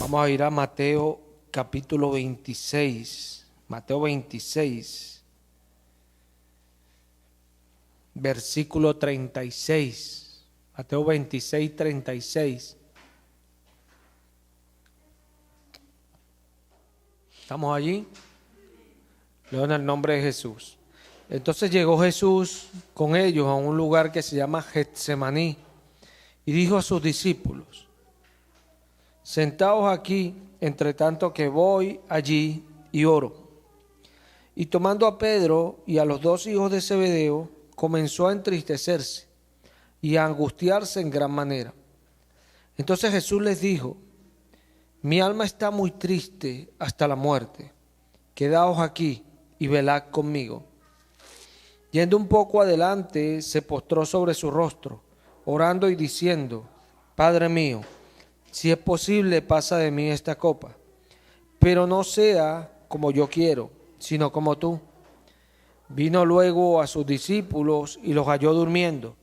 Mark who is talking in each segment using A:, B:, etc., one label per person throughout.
A: Vamos a ir a Mateo capítulo 26. Mateo 26, versículo 36. Mateo 26, 36. ¿Estamos allí? Leo en el nombre de Jesús. Entonces llegó Jesús con ellos a un lugar que se llama Getsemaní y dijo a sus discípulos: sentaos aquí, entre tanto que voy allí y oro. Y tomando a Pedro y a los dos hijos de Zebedeo, comenzó a entristecerse y a angustiarse en gran manera. Entonces Jesús les dijo: mi alma está muy triste hasta la muerte. Quedaos aquí y velad conmigo. Yendo un poco adelante, se postró sobre su rostro, orando y diciendo: Padre mío, si es posible, pasa de mí esta copa, pero no sea como yo quiero, sino como tú. Vino luego a sus discípulos y los halló durmiendo,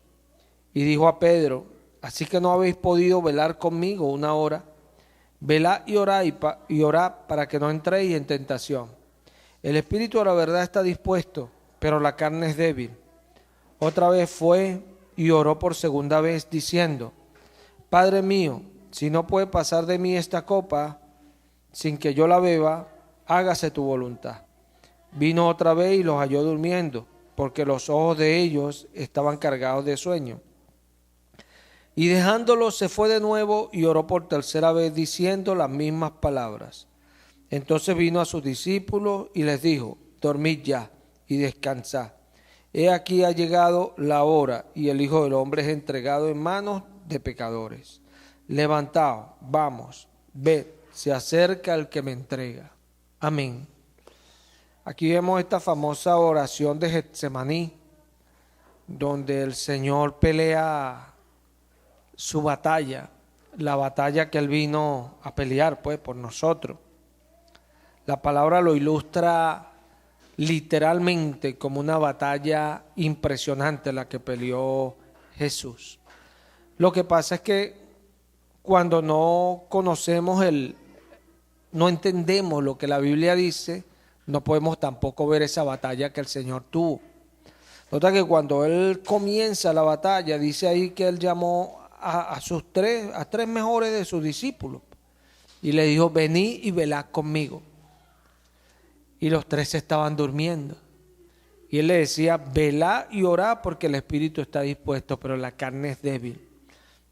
A: y dijo a Pedro: ¿así que no habéis podido velar conmigo una hora? Velad y orad para que no entréis en tentación. El espíritu a la verdad está dispuesto, pero la carne es débil. Otra vez fue y oró por segunda vez, diciendo: Padre mío, si no puede pasar de mí esta copa sin que yo la beba, hágase tu voluntad. Vino otra vez y los halló durmiendo, porque los ojos de ellos estaban cargados de sueño. Y dejándolos se fue de nuevo y oró por tercera vez, diciendo las mismas palabras. Entonces vino a sus discípulos y les dijo: dormid ya y descansad. He aquí ha llegado la hora y el Hijo del Hombre es entregado en manos de pecadores. Levantaos, vamos, ved, se acerca el que me entrega. Amén. Aquí vemos esta famosa oración de Getsemaní, donde el Señor pelea su batalla, la batalla que Él vino a pelear, pues, por nosotros. La palabra lo ilustra literalmente como una batalla impresionante la que peleó Jesús. Lo que pasa es que cuando no conocemos no entendemos lo que la Biblia dice, no podemos tampoco ver esa batalla que el Señor tuvo. Nota que cuando Él comienza la batalla, dice ahí que Él llamó a tres mejores de sus discípulos y le dijo: venid y velad conmigo. Y los tres estaban durmiendo. Y Él le decía: velad y orad porque el espíritu está dispuesto, pero la carne es débil.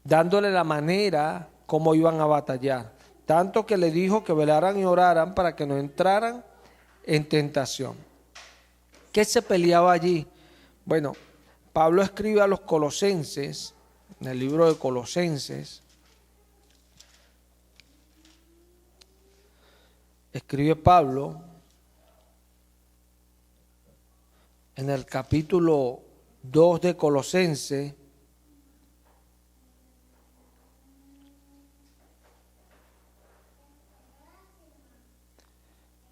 A: Dándole la manera como iban a batallar. Tanto que le dijo que velaran y oraran para que no entraran en tentación. ¿Qué se peleaba allí? Bueno, Pablo escribe a los colosenses, en el libro de Colosenses, escribe Pablo en el capítulo 2 de Colosenses,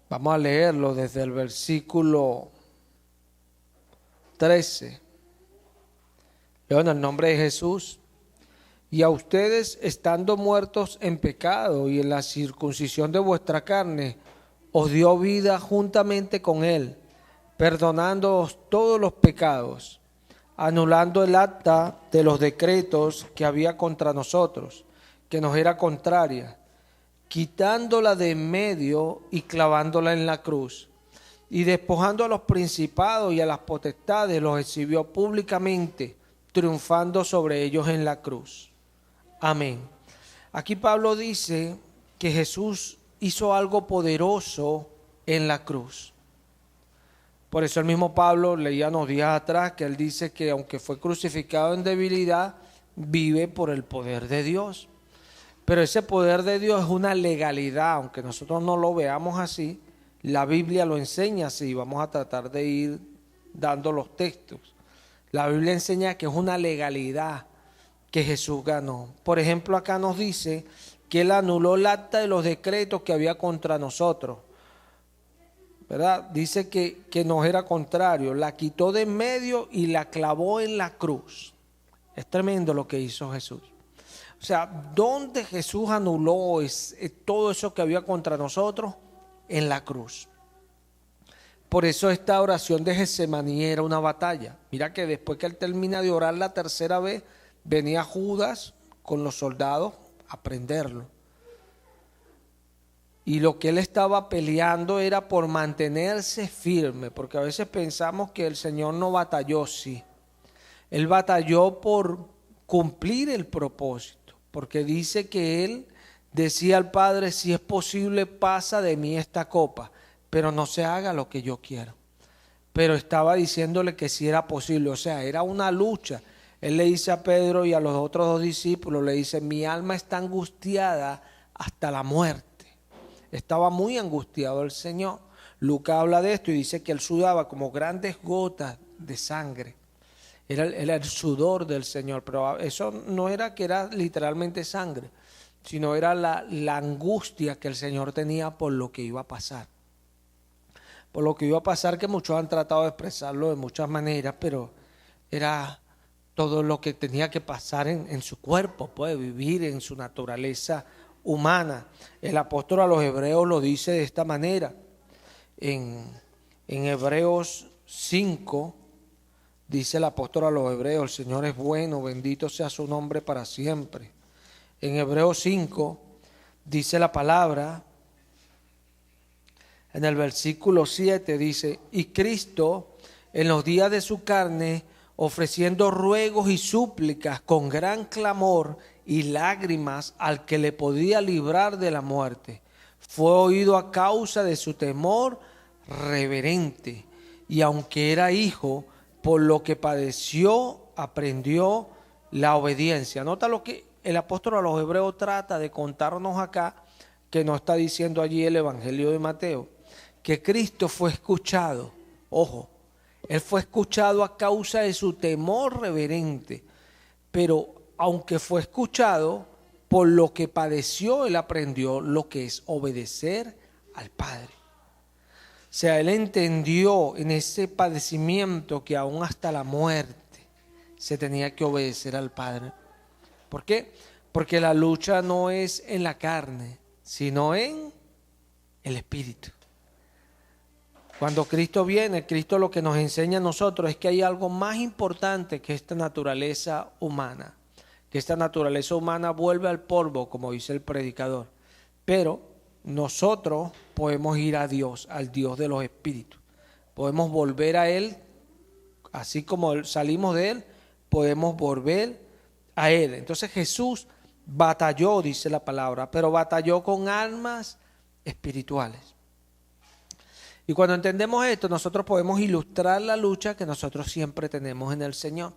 A: vamos a leerlo desde el versículo 13. Leo en el nombre de Jesús. Y a ustedes, estando muertos en pecado y en la circuncisión de vuestra carne, os dio vida juntamente con Él, perdonándoos todos los pecados, anulando el acta de los decretos que había contra nosotros, que nos era contraria, quitándola de en medio y clavándola en la cruz. Y despojando a los principados y a las potestades, los exhibió públicamente, triunfando sobre ellos en la cruz. Amén. Aquí Pablo dice que Jesús hizo algo poderoso en la cruz. Por eso el mismo Pablo leía unos días atrás que él dice que aunque fue crucificado en debilidad, vive por el poder de Dios. Pero ese poder de Dios es una legalidad, aunque nosotros no lo veamos así, la Biblia lo enseña así. Vamos a tratar de ir dando los textos. La Biblia enseña que es una legalidad que Jesús ganó. Por ejemplo, acá nos dice que Él anuló el acta de los decretos que había contra nosotros, ¿verdad? Dice que nos era contrario, la quitó de en medio y la clavó en la cruz. Es tremendo lo que hizo Jesús. O O sea, ¿dónde Jesús anuló todo eso que había contra nosotros? En la cruz. Por eso esta oración de Getsemaní era una batalla. Mira que después que él termina de orar la tercera vez, venía Judas con los soldados a prenderlo. Y lo que él estaba peleando era por mantenerse firme, porque a veces pensamos que el Señor no batalló, sí. Él batalló por cumplir el propósito, porque dice que él decía al Padre, si es posible, pasa de mí esta copa, pero no se haga lo que yo quiero. Pero estaba diciéndole que sí era posible, o sea, era una lucha. Él le dice a Pedro y a los otros dos discípulos, le dice, mi alma está angustiada hasta la muerte. Estaba muy angustiado el Señor. Lucas habla de esto y dice que él sudaba como grandes gotas de sangre. Era el sudor del Señor, pero eso no era que era literalmente sangre, sino era la angustia que el Señor tenía por lo que iba a pasar. Por lo que iba a pasar, que muchos han tratado de expresarlo de muchas maneras, pero era todo lo que tenía que pasar en su cuerpo, pues vivir en su naturaleza humana. El apóstol a los hebreos lo dice de esta manera. En Hebreos 5, dice el apóstol a los hebreos, el Señor es bueno, bendito sea su nombre para siempre. En Hebreos 5 dice la palabra, en el versículo 7 dice, y Cristo en los días de su carne, ofreciendo ruegos y súplicas con gran clamor y lágrimas al que le podía librar de la muerte, fue oído a causa de su temor reverente, y aunque era hijo, por lo que padeció, aprendió la obediencia. Nota lo que el apóstol a los hebreos trata de contarnos acá, que no está diciendo allí el Evangelio de Mateo, que Cristo fue escuchado, ojo, él fue escuchado a causa de su temor reverente, pero aunque fue escuchado, por lo que padeció, él aprendió lo que es obedecer al Padre. O sea, él entendió en ese padecimiento que aún hasta la muerte se tenía que obedecer al Padre. ¿Por qué? Porque la lucha no es en la carne, sino en el Espíritu. Cuando Cristo viene, Cristo lo que nos enseña a nosotros es que hay algo más importante que esta naturaleza humana. Que esta naturaleza humana vuelve al polvo, como dice el predicador. Pero nosotros podemos ir a Dios, al Dios de los espíritus. Podemos volver a Él, así como salimos de Él, podemos volver a Él. Entonces Jesús batalló, dice la palabra, pero batalló con armas espirituales. Y cuando entendemos esto, nosotros podemos ilustrar la lucha que nosotros siempre tenemos en el Señor.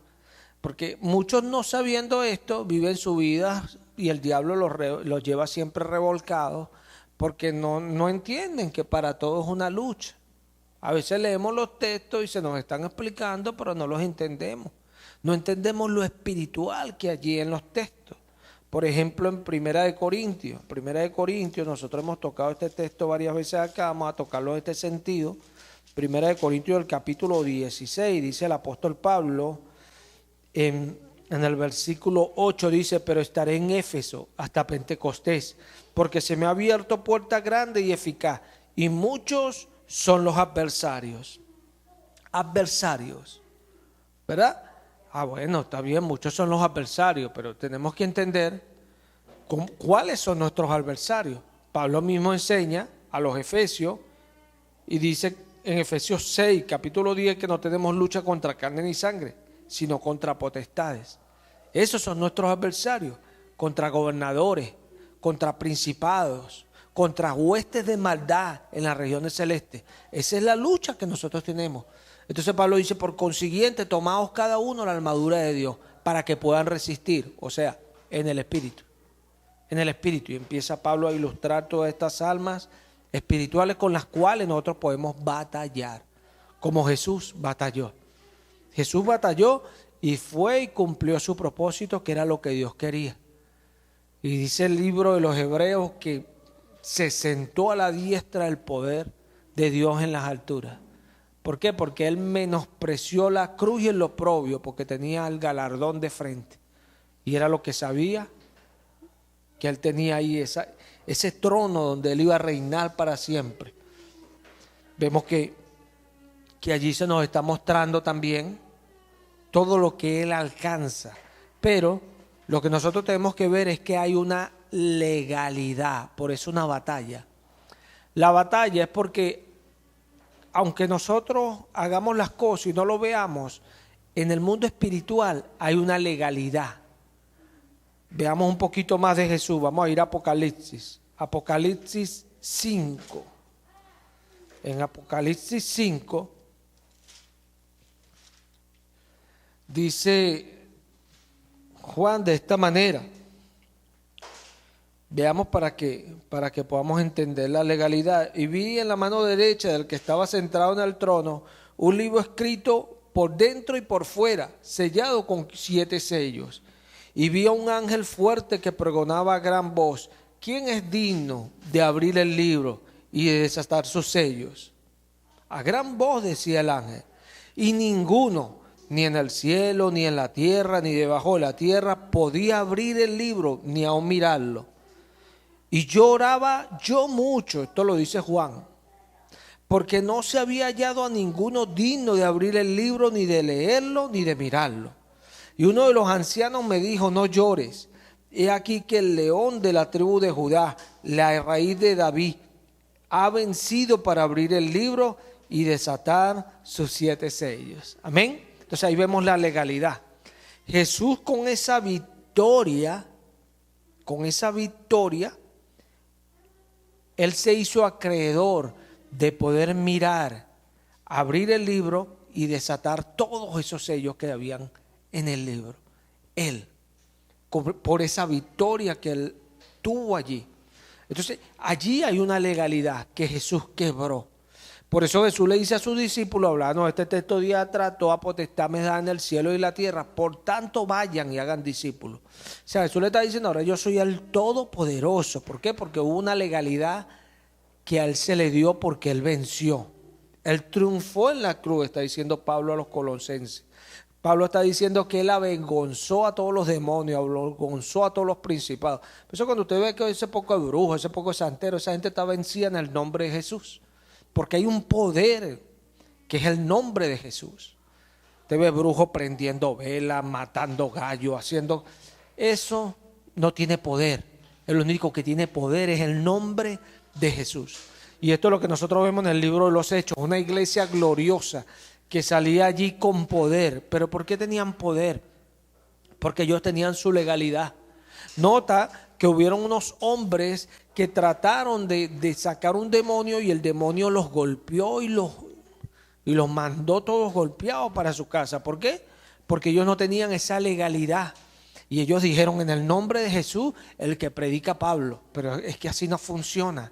A: Porque muchos, no sabiendo esto, viven su vida y el diablo los lleva siempre revolcados, porque no entienden que para todos es una lucha. A veces leemos los textos y se nos están explicando, pero no los entendemos. No entendemos lo espiritual que allí en los textos. Por ejemplo, en Primera de Corintios, nosotros hemos tocado este texto varias veces acá, vamos a tocarlo en este sentido. Primera de Corintios, el capítulo 16, dice el apóstol Pablo, en el versículo 8 dice, pero estaré en Éfeso hasta Pentecostés, porque se me ha abierto puerta grande y eficaz, y muchos son los adversarios. Adversarios, ¿verdad? Bueno, está bien, muchos son los adversarios, pero tenemos que entender cuáles son nuestros adversarios. Pablo mismo enseña a los efesios y dice en Efesios 6, capítulo 10, que no tenemos lucha contra carne ni sangre, sino contra potestades. Esos son nuestros adversarios, contra gobernadores, contra principados, contra huestes de maldad en las regiones celestes. Esa es la lucha que nosotros tenemos. Entonces Pablo dice, por consiguiente, tomaos cada uno la armadura de Dios para que puedan resistir, o sea, en el Espíritu. En el Espíritu. Y empieza Pablo a ilustrar todas estas almas espirituales con las cuales nosotros podemos batallar, como Jesús batalló. Jesús batalló y fue y cumplió su propósito, que era lo que Dios quería. Y dice el libro de los Hebreos que se sentó a la diestra del poder de Dios en las alturas. ¿Por qué? Porque él menospreció la cruz y el oprobio, porque tenía el galardón de frente. Y era lo que sabía que él tenía ahí, ese trono donde él iba a reinar para siempre. Vemos que allí se nos está mostrando también todo lo que él alcanza. Pero lo que nosotros tenemos que ver es que hay una legalidad, por eso una batalla. La batalla es porque, aunque nosotros hagamos las cosas y no lo veamos, en el mundo espiritual hay una legalidad. Veamos un poquito más de Jesús. Vamos a ir a Apocalipsis. Apocalipsis 5. En Apocalipsis 5 dice Juan de esta manera. Veamos para que podamos entender la legalidad. Y vi en la mano derecha del que estaba sentado en el trono un libro escrito por dentro y por fuera, sellado con 7 sellos. Y vi a un ángel fuerte que pregonaba a gran voz: ¿quién es digno de abrir el libro y de desatar sus sellos? A gran voz decía el ángel. Y ninguno, ni en el cielo, ni en la tierra, ni debajo de la tierra, podía abrir el libro, ni aun mirarlo. Y lloraba yo mucho, esto lo dice Juan, porque no se había hallado a ninguno digno de abrir el libro, ni de leerlo, ni de mirarlo. Y uno de los ancianos me dijo: no llores, he aquí que el león de la tribu de Judá, la raíz de David, ha vencido para abrir el libro y desatar sus 7 sellos. Amén. Entonces ahí vemos la legalidad. Jesús con esa victoria, Él se hizo acreedor de poder mirar, abrir el libro y desatar todos esos sellos que habían en el libro. Él, por esa victoria que Él tuvo allí. Entonces, allí hay una legalidad que Jesús quebró. Por eso Jesús le dice a sus discípulos, hablando este texto de atrás: toda potestad me da en el cielo y la tierra, por tanto vayan y hagan discípulos. O sea, Jesús le está diciendo: ahora yo soy el Todopoderoso. ¿Por qué? Porque hubo una legalidad que a Él se le dio porque Él venció. Él triunfó en la cruz, está diciendo Pablo a los colosenses. Pablo está diciendo que Él avergonzó a todos los demonios, avergonzó a todos los principados. Por eso cuando usted ve que ese poco de brujo, ese poco de santero, esa gente está vencida en el nombre de Jesús. Porque hay un poder que es el nombre de Jesús. Usted ve brujos prendiendo velas, matando gallos, haciendo... Eso no tiene poder. El único que tiene poder es el nombre de Jesús. Y esto es lo que nosotros vemos en el libro de los Hechos. Una iglesia gloriosa que salía allí con poder. ¿Pero por qué tenían poder? Porque ellos tenían su legalidad. Nota que hubieron unos hombres que trataron de sacar un demonio y el demonio los golpeó y los mandó todos golpeados para su casa. ¿Por qué? Porque ellos no tenían esa legalidad. Y ellos dijeron: en el nombre de Jesús, el que predica Pablo. Pero es que así no funciona.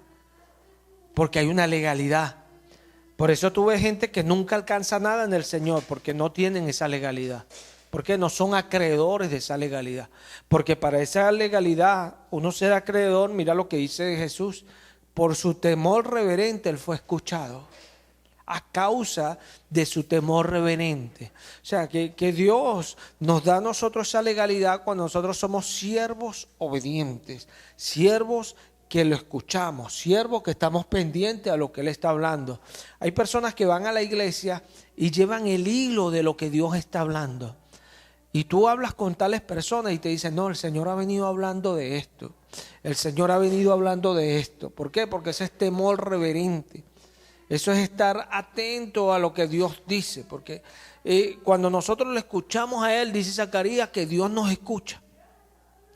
A: Porque hay una legalidad. Por eso tú ves gente que nunca alcanza nada en el Señor, porque no tienen esa legalidad. Porque no son acreedores de esa legalidad. Porque para esa legalidad, uno ser acreedor, mira lo que dice Jesús: por su temor reverente Él fue escuchado. A causa de su temor reverente. O sea, que Dios nos da a nosotros esa legalidad cuando nosotros somos siervos obedientes, siervos que lo escuchamos, siervos que estamos pendientes a lo que Él está hablando. Hay personas que van a la iglesia y llevan el hilo de lo que Dios está hablando. Y tú hablas con tales personas y te dicen: no, el Señor ha venido hablando de esto. El Señor ha venido hablando de esto. ¿Por qué? Porque ese es temor reverente. Eso es estar atento a lo que Dios dice. Porque cuando nosotros le escuchamos a Él, dice Zacarías, que Dios nos escucha.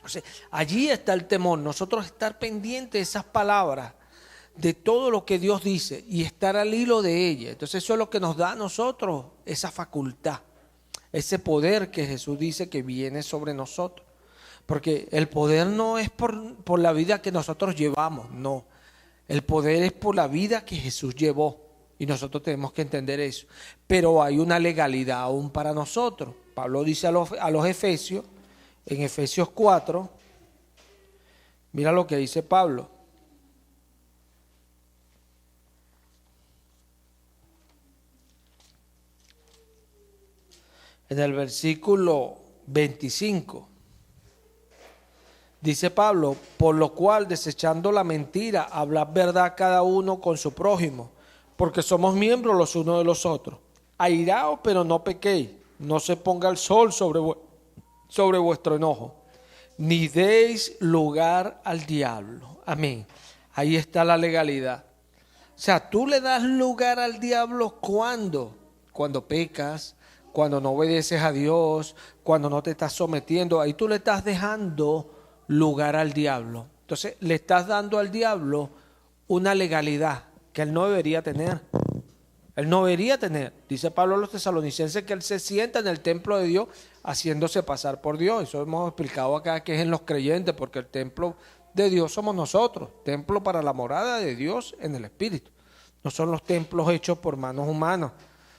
A: O sea, allí está el temor. Nosotros estar pendientes de esas palabras, de todo lo que Dios dice y estar al hilo de ella. Entonces eso es lo que nos da a nosotros esa facultad. Ese poder que Jesús dice que viene sobre nosotros. Porque el poder no es por la vida que nosotros llevamos, no. El poder es por la vida que Jesús llevó. Y nosotros tenemos que entender eso. Pero hay una legalidad aún para nosotros. Pablo dice a los Efesios, en Efesios 4, mira lo que dice Pablo. En el versículo 25, Dice Pablo, por lo cual, desechando la mentira, hablad verdad cada uno con su prójimo, porque somos miembros los unos de los otros. Airaos, pero no pequéis, no se ponga el sol sobre vuestro enojo, ni deis lugar al diablo. Amén. Ahí está la legalidad. O sea, tú le das lugar al diablo cuando pecas, cuando no obedeces a Dios, cuando no te estás sometiendo. Ahí tú le estás dejando lugar al diablo. Entonces le estás dando al diablo una legalidad que él no debería tener. Él no debería tener. Dice Pablo a los tesalonicenses que él se sienta en el templo de Dios haciéndose pasar por Dios. Eso hemos explicado acá que es en los creyentes, porque el templo de Dios somos nosotros, templo para la morada de Dios en el Espíritu. No son los templos hechos por manos humanas.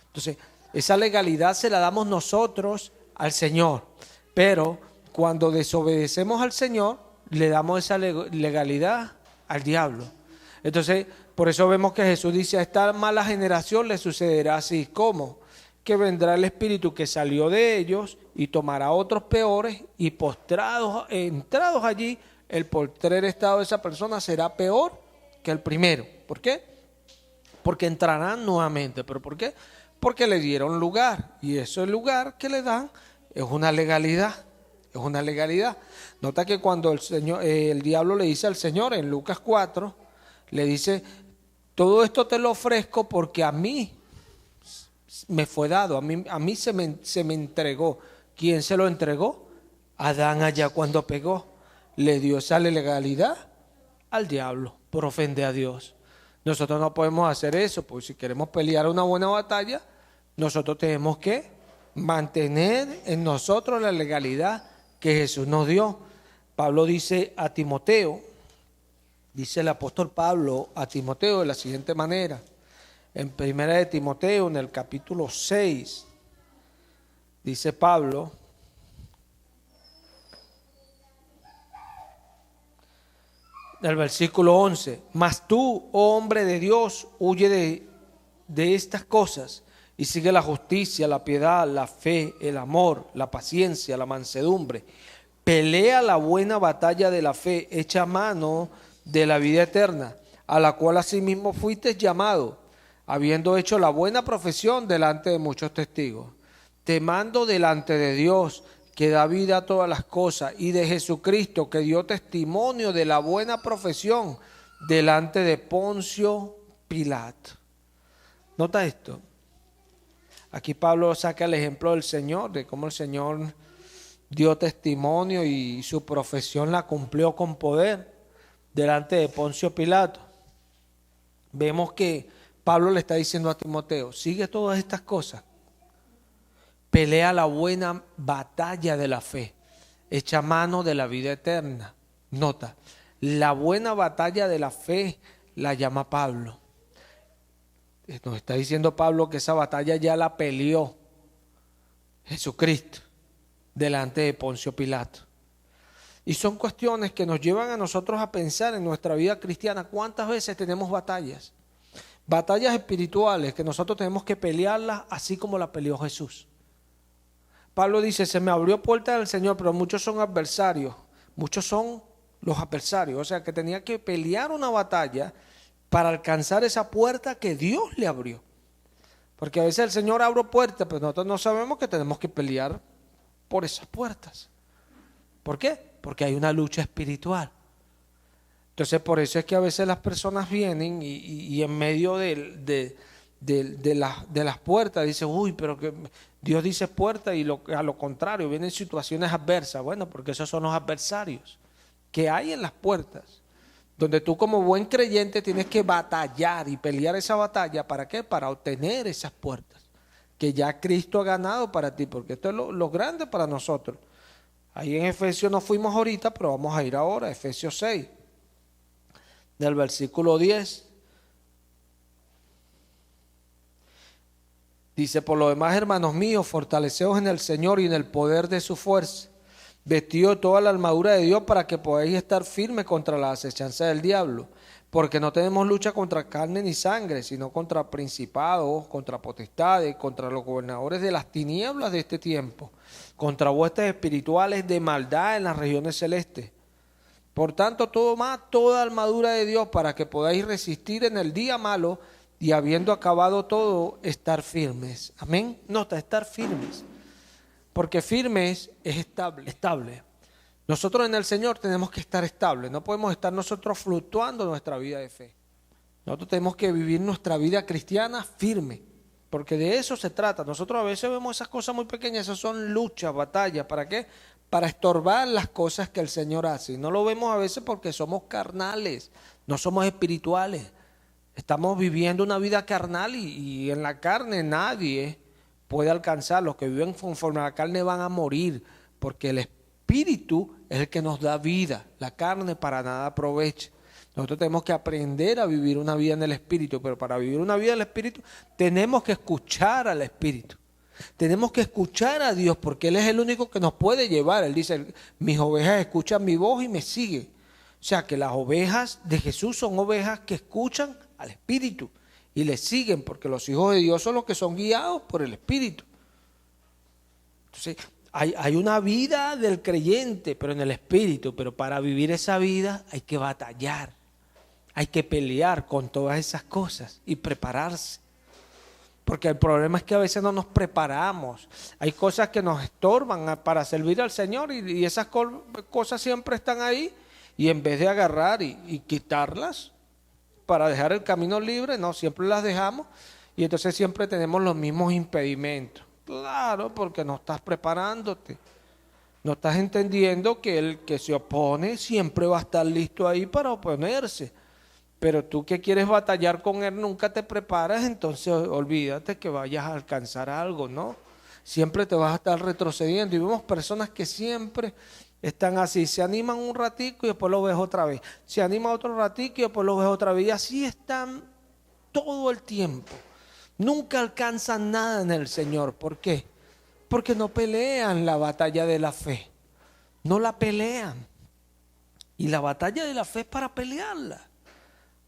A: Entonces, esa legalidad se la damos nosotros al Señor. Pero cuando desobedecemos al Señor, le damos esa legalidad al diablo. Entonces, por eso vemos que Jesús dice, a esta mala generación le sucederá así. ¿Cómo? Que vendrá el espíritu que salió de ellos y tomará otros peores, y entrados allí, el postrer estado de esa persona será peor que el primero. ¿Por qué? Porque entrarán nuevamente. ¿Pero por qué? Porque le dieron lugar, y ese lugar que le dan es una legalidad. Es una legalidad. Nota que cuando el diablo le dice al Señor en Lucas 4, le dice, todo esto te lo ofrezco porque a mí me fue dado, a mí se me entregó. ¿Quién se lo entregó? Adán allá cuando pegó. Le dio esa legalidad al diablo por ofender a Dios. Nosotros no podemos hacer eso, porque si queremos pelear una buena batalla, nosotros tenemos que mantener en nosotros la legalidad que Jesús nos dio. Pablo dice a Timoteo, dice el apóstol Pablo a Timoteo de la siguiente manera, en primera de Timoteo, en el capítulo 6, dice Pablo, el versículo 11, mas tú, oh hombre de Dios, huye de estas cosas y sigue la justicia, la piedad, la fe, el amor, la paciencia, la mansedumbre. Pelea la buena batalla de la fe, echa mano de la vida eterna, a la cual asimismo fuiste llamado, habiendo hecho la buena profesión delante de muchos testigos. Te mando delante de Dios, que da vida a todas las cosas, y de Jesucristo, que dio testimonio de la buena profesión delante de Poncio Pilato. Nota esto. Aquí Pablo saca el ejemplo del Señor, de cómo el Señor dio testimonio y su profesión la cumplió con poder delante de Poncio Pilato. Vemos que Pablo le está diciendo a Timoteo, sigue todas estas cosas. Pelea la buena batalla de la fe, echa mano de la vida eterna. Nota, la buena batalla de la fe la llama Pablo. Nos está diciendo Pablo que esa batalla ya la peleó Jesucristo delante de Poncio Pilato. Y son cuestiones que nos llevan a nosotros a pensar en nuestra vida cristiana. ¿Cuántas veces tenemos batallas? Batallas espirituales que nosotros tenemos que pelearlas así como la peleó Jesús. Pablo dice, se me abrió puerta del Señor, pero muchos son adversarios. Muchos son los adversarios. O sea, que tenía que pelear una batalla para alcanzar esa puerta que Dios le abrió. Porque a veces el Señor abre puertas, pero nosotros no sabemos que tenemos que pelear por esas puertas. ¿Por qué? Porque hay una lucha espiritual. Entonces, por eso es que a veces las personas vienen y en medio de las puertas dicen, uy, pero que Dios dice puerta, y a lo contrario, vienen situaciones adversas. Bueno, porque esos son los adversarios que hay en las puertas, donde tú como buen creyente tienes que batallar y pelear esa batalla. ¿Para qué? Para obtener esas puertas que ya Cristo ha ganado para ti, porque esto es lo grande para nosotros. Ahí en Efesios no fuimos ahorita, pero vamos a ir ahora, Efesios 6, del versículo 10. Dice, por lo demás, hermanos míos, fortaleceos en el Señor y en el poder de su fuerza, vestido de toda la armadura de Dios para que podáis estar firmes contra la acechanza del diablo, porque no tenemos lucha contra carne ni sangre, sino contra principados, contra potestades, contra los gobernadores de las tinieblas de este tiempo, contra huestes espirituales de maldad en las regiones celestes. Por tanto, tomad toda armadura de Dios para que podáis resistir en el día malo y habiendo acabado todo, estar firmes. Amén. Nota, estar firmes. Porque firmes es estable. Nosotros en el Señor tenemos que estar estables. No podemos estar nosotros fluctuando nuestra vida de fe. Nosotros tenemos que vivir nuestra vida cristiana firme. Porque de eso se trata. Nosotros a veces vemos esas cosas muy pequeñas. Esas son luchas, batallas. ¿Para qué? Para estorbar las cosas que el Señor hace. Y no lo vemos a veces porque somos carnales. No somos espirituales. Estamos viviendo una vida carnal y en la carne nadie puede alcanzar. Los que viven conforme a la carne van a morir, porque el Espíritu es el que nos da vida. La carne para nada aprovecha. Nosotros tenemos que aprender a vivir una vida en el Espíritu, pero para vivir una vida en el Espíritu tenemos que escuchar al Espíritu. Tenemos que escuchar a Dios, porque Él es el único que nos puede llevar. Él dice, mis ovejas escuchan mi voz y me siguen. O sea que las ovejas de Jesús son ovejas que escuchan al Espíritu y le siguen, porque los hijos de Dios son los que son guiados por el Espíritu. Entonces, hay una vida del creyente, pero en el Espíritu, pero para vivir esa vida hay que batallar, hay que pelear con todas esas cosas y prepararse. Porque el problema es que a veces no nos preparamos. Hay cosas que nos estorban para servir al Señor y esas cosas siempre están ahí, y en vez de agarrar y quitarlas para dejar el camino libre, no, siempre las dejamos y entonces siempre tenemos los mismos impedimentos. Claro, porque no estás preparándote, no estás entendiendo que el que se opone siempre va a estar listo ahí para oponerse. Pero tú que quieres batallar con él nunca te preparas, entonces olvídate que vayas a alcanzar algo, ¿no? Siempre te vas a estar retrocediendo y vemos personas que siempre están así, se animan un ratico y después lo ves otra vez, se anima otro ratico y después lo ves otra vez, y así están todo el tiempo. Nunca alcanzan nada en el Señor. ¿Por qué? Porque no pelean la batalla de la fe, no la pelean. Y la batalla de la fe es para pelearla,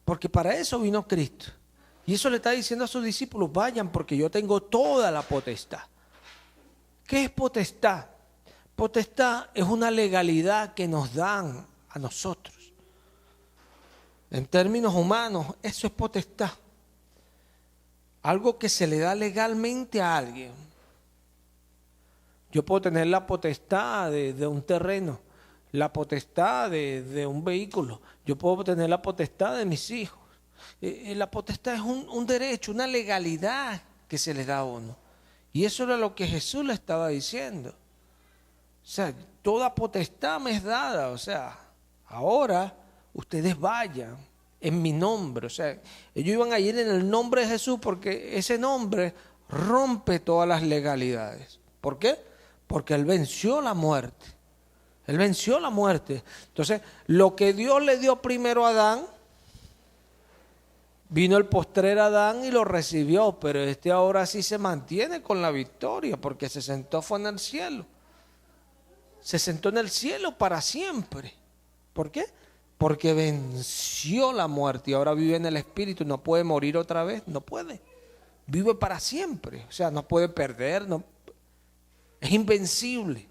A: porque para eso vino Cristo. Y eso le está diciendo a sus discípulos, vayan porque yo tengo toda la potestad. ¿Qué es potestad? Potestad es una legalidad que nos dan a nosotros. En términos humanos, eso es potestad. Algo que se le da legalmente a alguien. Yo puedo tener la potestad de un terreno, la potestad de un vehículo. Yo puedo tener la potestad de mis hijos. La potestad es un derecho, una legalidad que se le da a uno. Y eso era lo que Jesús le estaba diciendo. O sea, toda potestad me es dada. O sea, ahora ustedes vayan en mi nombre. O sea, ellos iban a ir en el nombre de Jesús porque ese nombre rompe todas las legalidades. ¿Por qué? Porque Él venció la muerte. Él venció la muerte. Entonces, lo que Dios le dio primero a Adán, vino el postrer Adán y lo recibió, pero ahora sí se mantiene con la victoria porque se sentó fue en el cielo. Se sentó en el cielo para siempre. ¿Por qué? Porque venció la muerte y ahora vive en el Espíritu. No puede morir otra vez, no puede. Vive para siempre, o sea, no puede perder, no, es invencible.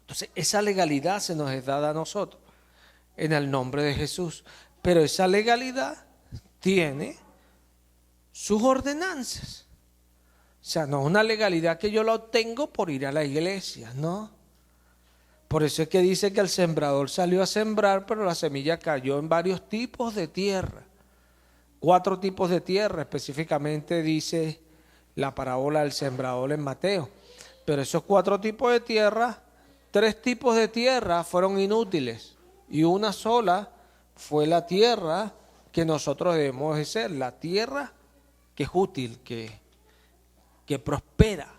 A: Entonces, esa legalidad se nos es dada a nosotros en el nombre de Jesús. Pero esa legalidad tiene sus ordenanzas. O sea, no es una legalidad que yo la obtengo por ir a la iglesia, no. Por eso es que dice que el sembrador salió a sembrar, pero la semilla cayó en varios tipos de tierra. 4 tipos de tierra, específicamente dice la parábola del sembrador en Mateo. Pero esos 4 tipos de tierra, 3 tipos de tierra fueron inútiles y una sola fue la tierra que nosotros debemos de ser, la tierra que es útil, que prospera.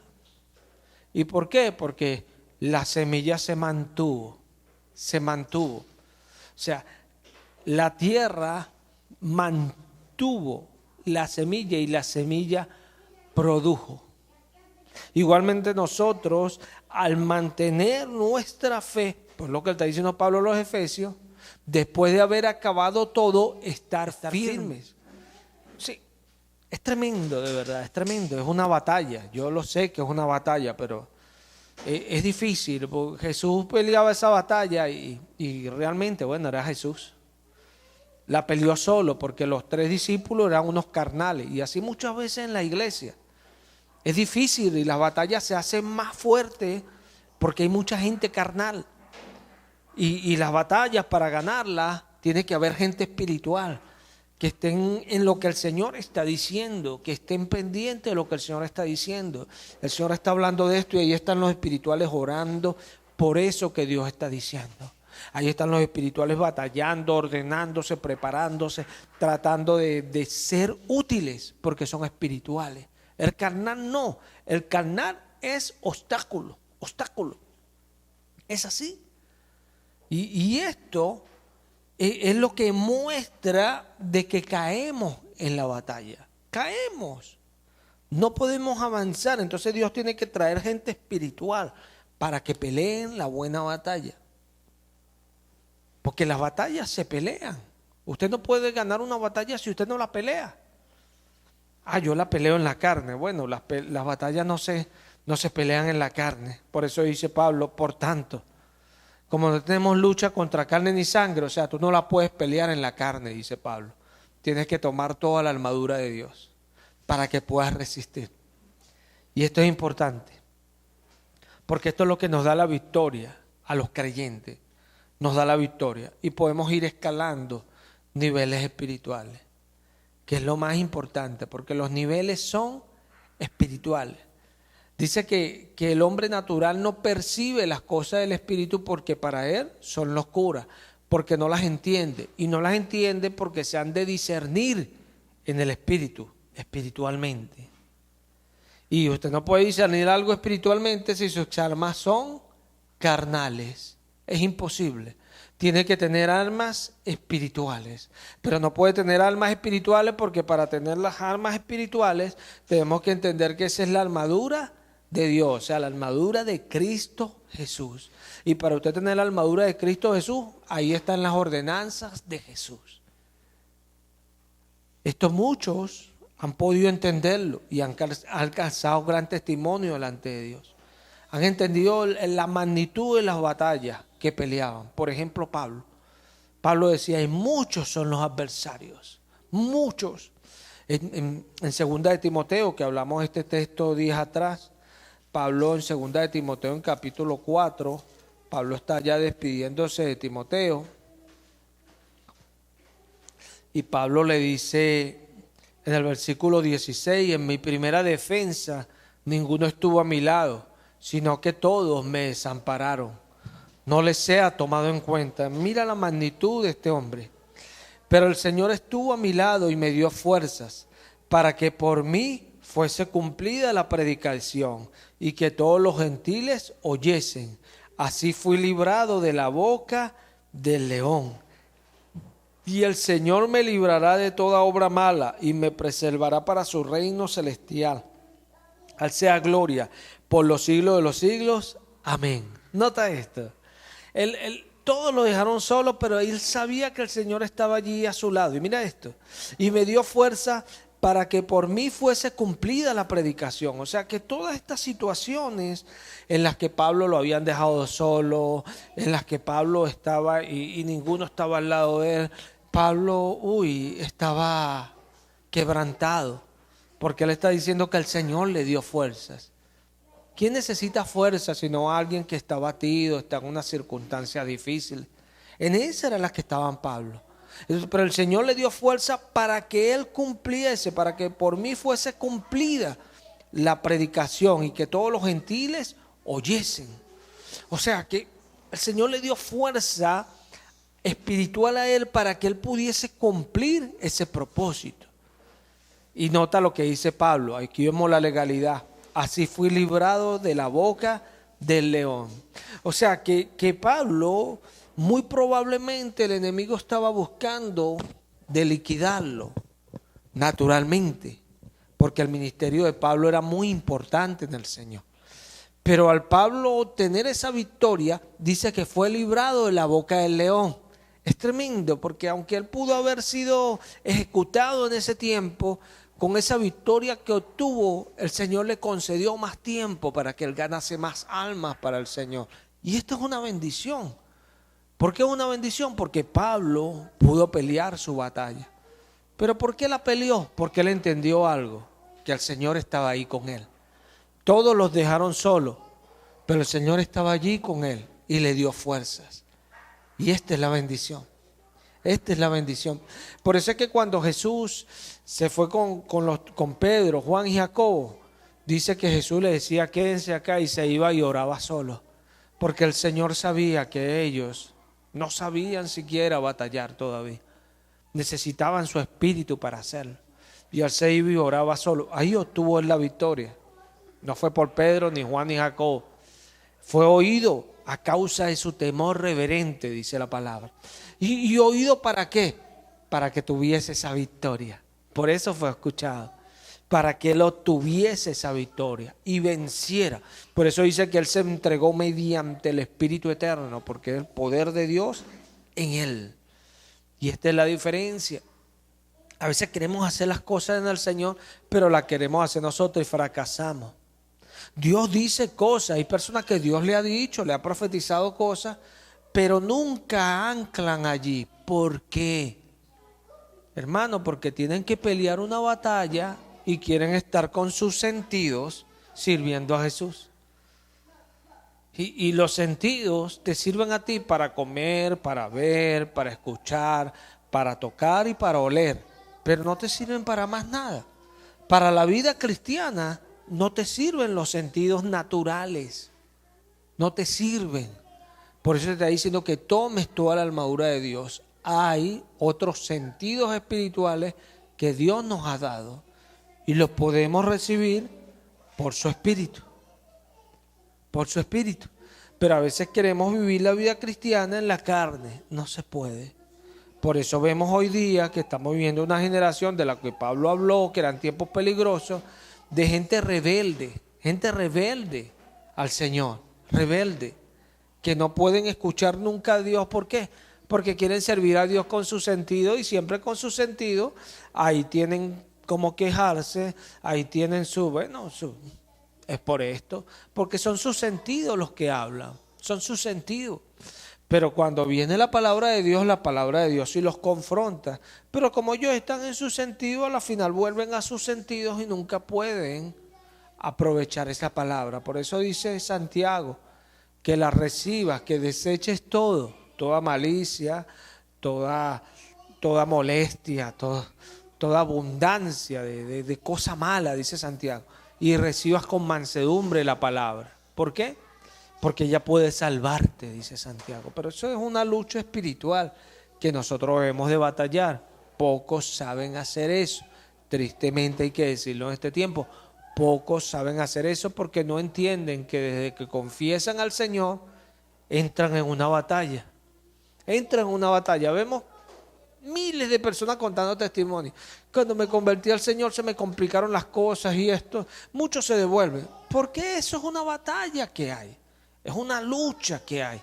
A: ¿Y por qué? Porque la semilla se mantuvo. O sea, la tierra mantuvo la semilla y la semilla produjo. Igualmente nosotros, al mantener nuestra fe, por lo que está diciendo Pablo a los Efesios, después de haber acabado todo, estar firmes. Sí, es tremendo, de verdad, es tremendo, es una batalla. Yo lo sé que es una batalla, pero es difícil, porque Jesús peleaba esa batalla y realmente, bueno, era Jesús. La peleó solo porque los 3 discípulos eran unos carnales, y así muchas veces en la iglesia. Es difícil y las batallas se hacen más fuertes porque hay mucha gente carnal. Y las batallas, para ganarlas, tiene que haber gente espiritual, que estén en lo que el Señor está diciendo, que estén pendientes de lo que el Señor está diciendo. El Señor está hablando de esto y ahí están los espirituales orando por eso que Dios está diciendo. Ahí están los espirituales batallando, ordenándose, preparándose, tratando de ser útiles porque son espirituales. El carnal no, el carnal es obstáculo. Es así. Y esto es lo que muestra de que caemos en la batalla. Caemos. No podemos avanzar. Entonces Dios tiene que traer gente espiritual para que peleen la buena batalla. Porque las batallas se pelean. Usted no puede ganar una batalla si usted no la pelea. Yo la peleo en la carne. Bueno, las batallas no se pelean en la carne. Por eso dice Pablo, por tanto, como no tenemos lucha contra carne ni sangre, o sea, tú no la puedes pelear en la carne, dice Pablo. Tienes que tomar toda la armadura de Dios para que puedas resistir. Y esto es importante, porque esto es lo que nos da la victoria a los creyentes. Nos da la victoria y podemos ir escalando niveles espirituales, que es lo más importante, porque los niveles son espirituales. Dice que el hombre natural no percibe las cosas del espíritu porque para él son locura, porque no las entiende, y no las entiende porque se han de discernir en el espíritu, espiritualmente. Y usted no puede discernir algo espiritualmente si sus armas son carnales. Es imposible. Tiene que tener armas espirituales, pero no puede tener armas espirituales porque para tener las armas espirituales tenemos que entender que esa es la armadura de Dios, o sea, la armadura de Cristo Jesús. Y para usted tener la armadura de Cristo Jesús, ahí están las ordenanzas de Jesús. Estos muchos han podido entenderlo y han alcanzado gran testimonio delante de Dios. Han entendido la magnitud de las batallas que peleaban. Por ejemplo, Pablo decía, y muchos son los adversarios, muchos. En 2 de Timoteo, que hablamos de este texto días atrás, Pablo en 2 de Timoteo, en capítulo 4, Pablo está ya despidiéndose de Timoteo, y Pablo le dice en el versículo 16, en mi primera defensa ninguno estuvo a mi lado, sino que todos me desampararon. No les sea tomado en cuenta. Mira la magnitud de este hombre. Pero el Señor estuvo a mi lado y me dio fuerzas para que por mí fuese cumplida la predicación y que todos los gentiles oyesen. Así fui librado de la boca del león. Y el Señor me librará de toda obra mala y me preservará para su reino celestial. Al sea gloria por los siglos de los siglos. Amén. Nota esto. Todos lo dejaron solo, pero él sabía que el Señor estaba allí a su lado. Y mira esto. Y me dio fuerza para que por mí fuese cumplida la predicación. O sea que todas estas situaciones en las que Pablo lo habían dejado solo, en las que Pablo estaba y ninguno estaba al lado de él, Pablo, estaba quebrantado, porque él está diciendo que el Señor le dio fuerzas. ¿Quién necesita fuerza sino alguien que está abatido, está en una circunstancia difícil? En esa era la que estaban Pablo. Pero el Señor le dio fuerza para que él cumpliese, para que por mí fuese cumplida la predicación y que todos los gentiles oyesen. O sea que el Señor le dio fuerza espiritual a él para que él pudiese cumplir ese propósito. Y nota lo que dice Pablo, aquí vemos la legalidad. Así fui librado de la boca del león. O sea que Pablo, muy probablemente el enemigo estaba buscando de liquidarlo, naturalmente, porque el ministerio de Pablo era muy importante en el Señor. Pero al Pablo obtener esa victoria, dice que fue librado de la boca del león. Es tremendo, porque aunque él pudo haber sido ejecutado en ese tiempo, con esa victoria que obtuvo, el Señor le concedió más tiempo para que él ganase más almas para el Señor. Y esto es una bendición. ¿Por qué es una bendición? Porque Pablo pudo pelear su batalla. ¿Pero por qué la peleó? Porque él entendió algo, que el Señor estaba ahí con él. Todos los dejaron solos, pero el Señor estaba allí con él y le dio fuerzas. Y esta es la bendición. Esta es la bendición. Por eso es que cuando Jesús se fue con Pedro, Juan y Jacobo, dice que Jesús le decía, quédense acá, y se iba y oraba solo. Porque el Señor sabía que ellos no sabían siquiera batallar todavía. Necesitaban su espíritu para hacerlo. Y él se iba y oraba solo. Ahí obtuvo él la victoria. No fue por Pedro, ni Juan, ni Jacobo. Fue oído a causa de su temor reverente, dice la palabra. ¿Y oído para qué? Para que tuviese esa victoria. Por eso fue escuchado. Para que él obtuviese esa victoria y venciera. Por eso dice que él se entregó mediante el Espíritu Eterno, porque es el poder de Dios en él. Y esta es la diferencia. A veces queremos hacer las cosas en el Señor, pero las queremos hacer nosotros y fracasamos. Dios dice cosas, hay personas que Dios le ha dicho, le ha profetizado cosas, pero nunca anclan allí. ¿Por qué? Hermano, porque tienen que pelear una batalla y quieren estar con sus sentidos sirviendo a Jesús. Y los sentidos te sirven a ti para comer, para ver, para escuchar, para tocar y para oler, pero no te sirven para más nada. Para la vida cristiana no te sirven los sentidos naturales, no te sirven. Por eso te está diciendo que tomes toda la armadura de Dios. Hay otros sentidos espirituales que Dios nos ha dado y los podemos recibir por su Espíritu. Por su Espíritu. Pero a veces queremos vivir la vida cristiana en la carne. No se puede. Por eso vemos hoy día que estamos viviendo una generación de la que Pablo habló, que eran tiempos peligrosos, de gente rebelde al Señor, rebelde, que no pueden escuchar nunca a Dios. ¿Por qué? Porque quieren servir a Dios con su sentido, y siempre con su sentido, ahí tienen como quejarse, ahí tienen es por esto, porque son sus sentidos los que hablan, son sus sentidos. Pero cuando viene la palabra de Dios sí los confronta. Pero como ellos están en su sentido, a la final vuelven a sus sentidos y nunca pueden aprovechar esa palabra. Por eso dice Santiago, que la recibas, que deseches toda malicia, toda molestia, toda abundancia de cosa mala, dice Santiago, y recibas con mansedumbre la palabra. ¿Por qué? Porque ella puede salvarte, dice Santiago. Pero eso es una lucha espiritual que nosotros debemos de batallar. Pocos saben hacer eso. Tristemente hay que decirlo en este tiempo. Pocos saben hacer eso porque no entienden que desde que confiesan al Señor, entran en una batalla. Entran en una batalla. Vemos miles de personas contando testimonios. Cuando me convertí al Señor se me complicaron las cosas y esto. Muchos se devuelven. Porque eso es una batalla que hay. Es una lucha que hay.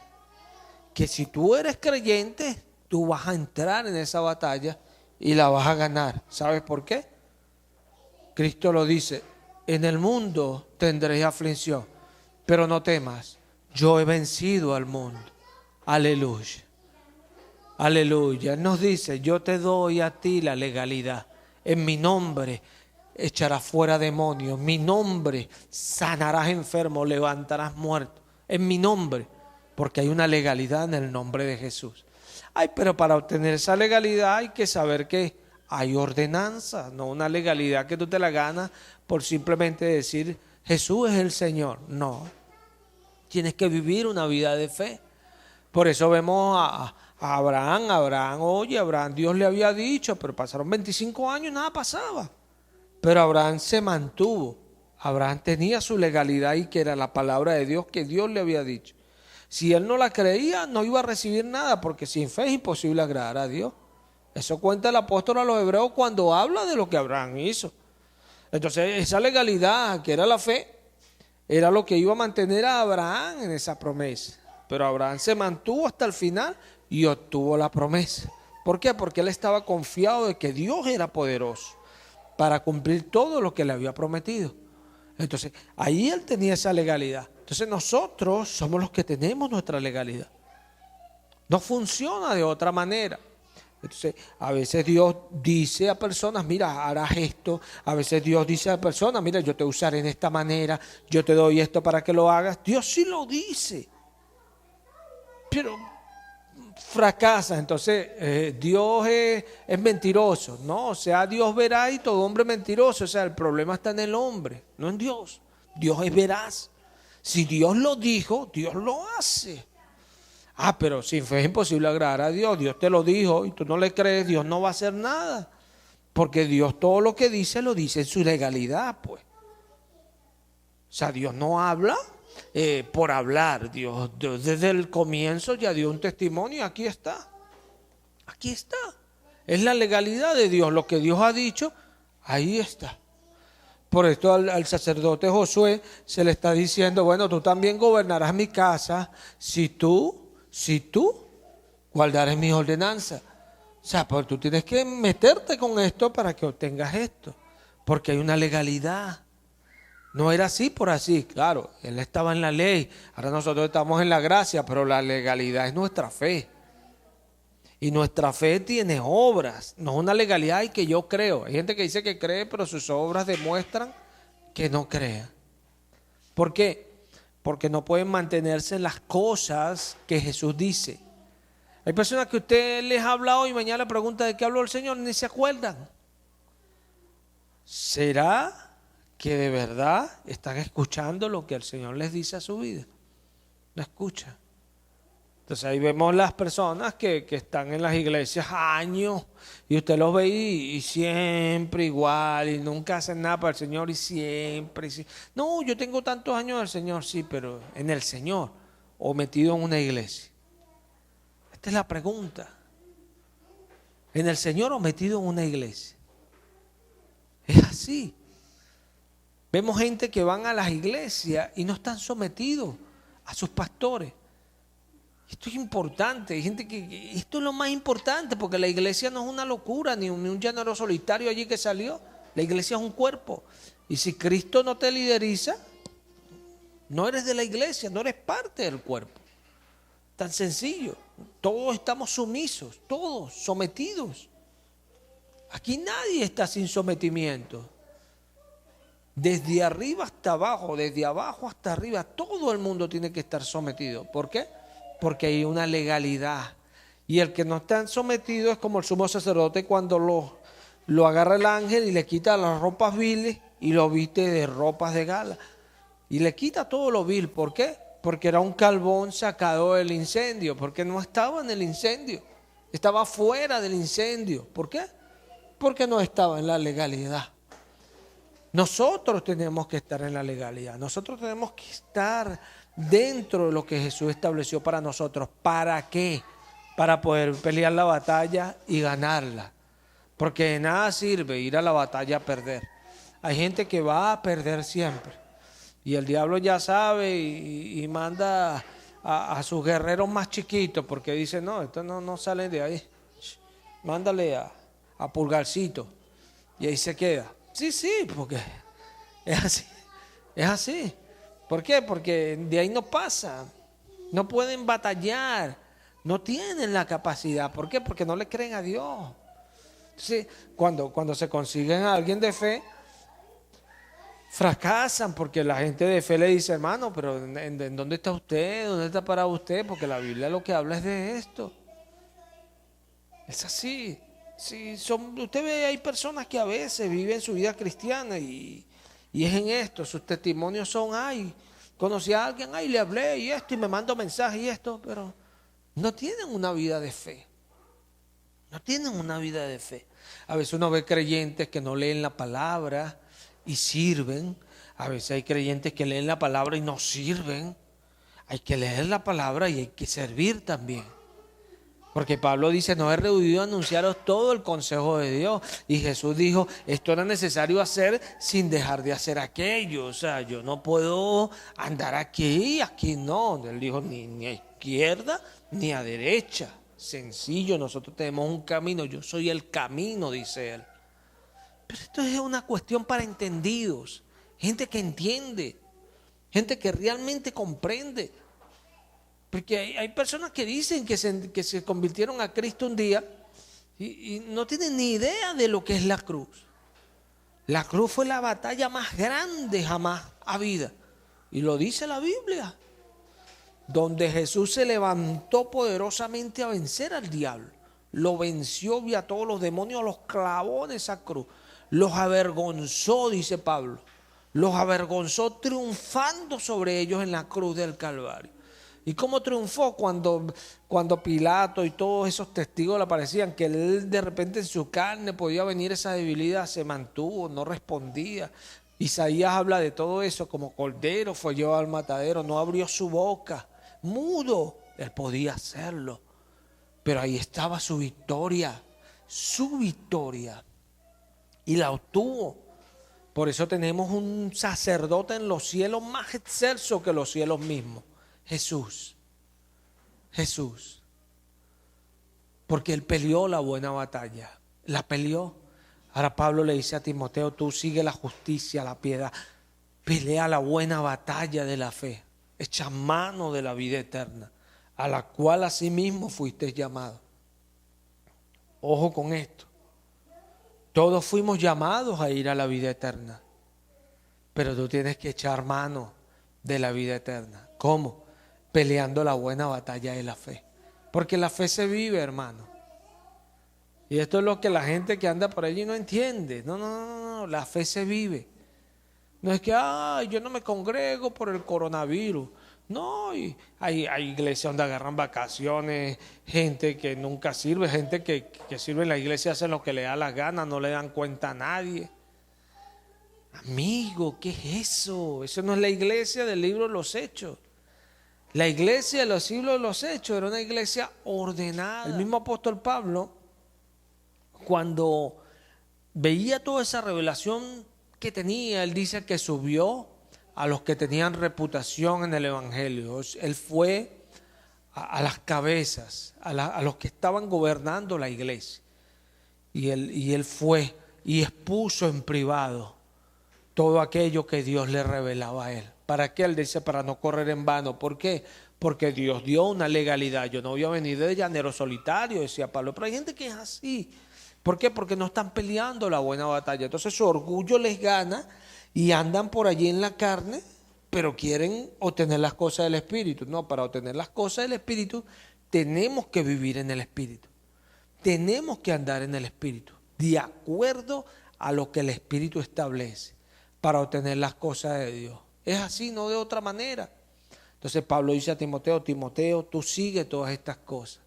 A: Que si tú eres creyente, tú vas a entrar en esa batalla y la vas a ganar. ¿Sabes por qué? Cristo lo dice: en el mundo tendréis aflicción, pero no temas, yo he vencido al mundo. Aleluya. Aleluya. Él nos dice: yo te doy a ti la legalidad. En mi nombre echarás fuera demonios. En mi nombre sanarás enfermos, levantarás muertos. En mi nombre, porque hay una legalidad en el nombre de Jesús. Pero para obtener esa legalidad hay que saber que hay ordenanzas, no una legalidad que tú te la ganas por simplemente decir Jesús es el Señor. No, tienes que vivir una vida de fe. Por eso vemos a Abraham, Dios le había dicho, pero pasaron 25 años y nada pasaba. Pero Abraham se mantuvo. Abraham tenía su legalidad y que era la palabra de Dios que Dios le había dicho. Si él no la creía, no iba a recibir nada, porque sin fe es imposible agradar a Dios. Eso cuenta el apóstol a los hebreos cuando habla de lo que Abraham hizo. Entonces, esa legalidad, que era la fe, era lo que iba a mantener a Abraham en esa promesa. Pero Abraham se mantuvo hasta el final y obtuvo la promesa. ¿Por qué? Porque él estaba confiado de que Dios era poderoso para cumplir todo lo que le había prometido. Entonces, ahí él tenía esa legalidad. Entonces nosotros somos los que tenemos nuestra legalidad. No funciona de otra manera. Entonces, a veces Dios dice a personas, mira, harás esto. A veces Dios dice a personas, mira, yo te usaré en esta manera, yo te doy esto para que lo hagas. Dios sí lo dice, pero fracasa. Entonces, Dios es mentiroso, ¿no? O sea, Dios verá y todo hombre mentiroso. O sea, el problema está en el hombre, no en Dios. Dios es veraz. Si Dios lo dijo, Dios lo hace. Pero sin fe es imposible agradar a Dios. Dios te lo dijo y tú no le crees, Dios no va a hacer nada. Porque Dios todo lo que dice, lo dice en su legalidad, pues. O sea, Dios no habla por hablar. Dios desde el comienzo ya dio un testimonio. Aquí está. Aquí está. Es la legalidad de Dios. Lo que Dios ha dicho, ahí está. Por esto al sacerdote Josué se le está diciendo, bueno, tú también gobernarás mi casa si tú guardares mis ordenanzas. O sea, pues tú tienes que meterte con esto para que obtengas esto. Porque hay una legalidad. No era así por así. Claro, él estaba en la ley. Ahora nosotros estamos en la gracia, pero la legalidad es nuestra fe. Y nuestra fe tiene obras. No es una legalidad y que yo creo. Hay gente que dice que cree, pero sus obras demuestran que no cree. ¿Por qué? Porque no pueden mantenerse en las cosas que Jesús dice. Hay personas que usted les ha hablado y mañana le pregunta de qué habló el Señor, ni se acuerdan. ¿Será que de verdad están escuchando lo que el Señor les dice a su vida? No escuchan. Entonces ahí vemos las personas que están en las iglesias años y usted los ve y siempre igual y nunca hacen nada para el Señor y siempre. No, yo tengo tantos años del Señor, sí, pero en el Señor o metido en una iglesia. Esta es la pregunta. ¿En el Señor o metido en una iglesia? Es así. Vemos gente que van a las iglesias y no están sometidos a sus pastores. Esto es importante, hay gente que esto es lo más importante porque la iglesia no es una locura ni un llanero solitario allí que salió. La iglesia es un cuerpo y si Cristo no te lideriza, no eres de la iglesia, no eres parte del cuerpo. Tan sencillo, todos estamos sumisos, todos sometidos. Aquí nadie está sin sometimiento. Desde arriba hasta abajo, desde abajo hasta arriba, todo el mundo tiene que estar sometido. ¿Por qué? Porque hay una legalidad. Y el que no está sometido es como el sumo sacerdote cuando lo agarra el ángel y le quita las ropas viles y lo viste de ropas de gala. Y le quita todo lo vil. ¿Por qué? Porque era un carbón sacado del incendio. Porque no estaba en el incendio. Estaba fuera del incendio. ¿Por qué? Porque no estaba en la legalidad. Nosotros tenemos que estar en la legalidad. Nosotros tenemos que estar dentro de lo que Jesús estableció para nosotros. ¿Para qué? Para poder pelear la batalla y ganarla. Porque de nada sirve ir a la batalla a perder. Hay gente que va a perder siempre. Y el diablo ya sabe y manda a sus guerreros más chiquitos porque dice, no, estos no salen de ahí. Mándale a Pulgarcito. Y ahí se queda. Sí, porque es así. Es así. ¿Por qué? Porque de ahí no pasa. No pueden batallar. No tienen la capacidad. ¿Por qué? Porque no le creen a Dios. Entonces, cuando se consiguen a alguien de fe, fracasan porque la gente de fe le dice, hermano, pero ¿en dónde está usted? ¿Dónde está parado usted? Porque la Biblia lo que habla es de esto. Es así. Sí, usted ve, hay personas que a veces viven su vida cristiana y es en esto, sus testimonios son, conocí a alguien, le hablé y esto y me mando mensajes y esto, pero no tienen una vida de fe. No tienen una vida de fe. A veces uno ve creyentes que no leen la palabra y sirven. A veces hay creyentes que leen la palabra y no sirven. Hay que leer la palabra y hay que servir también. Porque Pablo dice, no he rehuido anunciaros todo el consejo de Dios. Y Jesús dijo, esto era necesario hacer sin dejar de hacer aquello. O sea, yo no puedo andar aquí no. Él dijo, ni a izquierda ni a derecha. Sencillo, nosotros tenemos un camino. Yo soy el camino, dice él. Pero esto es una cuestión para entendidos, gente que entiende, gente que realmente comprende. Porque hay personas que dicen que se convirtieron a Cristo un día y no tienen ni idea de lo que es la cruz. La cruz fue la batalla más grande jamás habida. Y lo dice la Biblia. Donde Jesús se levantó poderosamente a vencer al diablo. Lo venció y a todos los demonios los clavó en esa cruz. Los avergonzó, dice Pablo. Los avergonzó triunfando sobre ellos en la cruz del Calvario. ¿Y cómo triunfó? Cuando Pilato y todos esos testigos le parecían que él de repente en su carne podía venir esa debilidad, se mantuvo, no respondía. Isaías habla de todo eso, como cordero fue llevado al matadero, no abrió su boca, mudo, él podía hacerlo. Pero ahí estaba su victoria, y la obtuvo. Por eso tenemos un sacerdote en los cielos más excelso que los cielos mismos. Jesús. Porque él peleó la buena batalla. La peleó. Ahora Pablo le dice a Timoteo, tú sigue la justicia, la piedad. Pelea la buena batalla de la fe. Echa mano de la vida eterna, a la cual asimismo fuiste llamado. Ojo con esto. Todos fuimos llamados a ir a la vida eterna. Pero tú tienes que echar mano de la vida eterna. ¿Cómo? Peleando la buena batalla de la fe. Porque la fe se vive, hermano. Y esto es lo que la gente que anda por allí no entiende. No, la fe se vive. No es que, yo no me congrego por el coronavirus. No, y hay iglesias donde agarran vacaciones, gente que nunca sirve, gente que sirve en la iglesia, hacen lo que le da la gana, no le dan cuenta a nadie. Amigo, ¿qué es eso? Eso no es la iglesia del libro de los Hechos. La iglesia de los siglos de los Hechos era una iglesia ordenada. El mismo apóstol Pablo, cuando veía toda esa revelación que tenía, él dice que subió a los que tenían reputación en el evangelio. Él fue a las cabezas, a los que estaban gobernando la iglesia. Y él fue y expuso en privado todo aquello que Dios le revelaba a él. ¿Para qué? Él dice, para no correr en vano. ¿Por qué? Porque Dios dio una legalidad. Yo no voy a venir de llanero solitario, decía Pablo. Pero hay gente que es así. ¿Por qué? Porque no están peleando la buena batalla. Entonces su orgullo les gana y andan por allí en la carne, pero quieren obtener las cosas del Espíritu. No, para obtener las cosas del Espíritu tenemos que vivir en el Espíritu. Tenemos que andar en el Espíritu, de acuerdo a lo que el Espíritu establece, para obtener las cosas de Dios. Es así, no de otra manera. Entonces Pablo dice a Timoteo, tú sigue todas estas cosas.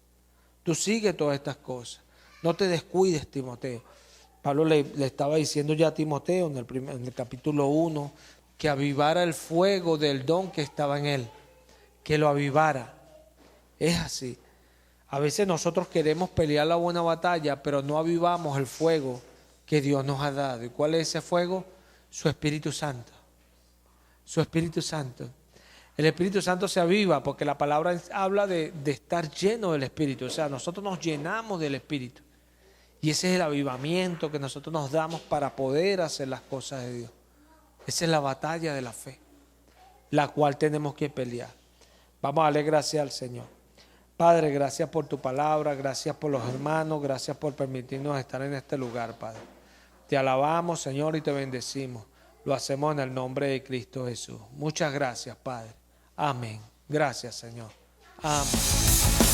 A: Tú sigue todas estas cosas. No te descuides, Timoteo. Pablo le estaba diciendo ya a Timoteo en el capítulo 1 que avivara el fuego del don que estaba en él. Que lo avivara. Es así. A veces nosotros queremos pelear la buena batalla, pero no avivamos el fuego que Dios nos ha dado. ¿Y cuál es ese fuego? Su Espíritu Santo. Su Espíritu Santo. El Espíritu Santo se aviva porque la palabra habla de estar lleno del Espíritu. O sea, nosotros nos llenamos del Espíritu. Y ese es el avivamiento que nosotros nos damos para poder hacer las cosas de Dios. Esa es la batalla de la fe, la cual tenemos que pelear. Vamos a darle gracias al Señor. Padre, gracias por tu palabra, gracias por los hermanos, gracias por permitirnos estar en este lugar, Padre. Te alabamos, Señor, y te bendecimos. Lo hacemos en el nombre de Cristo Jesús. Muchas gracias, Padre. Amén. Gracias, Señor. Amén.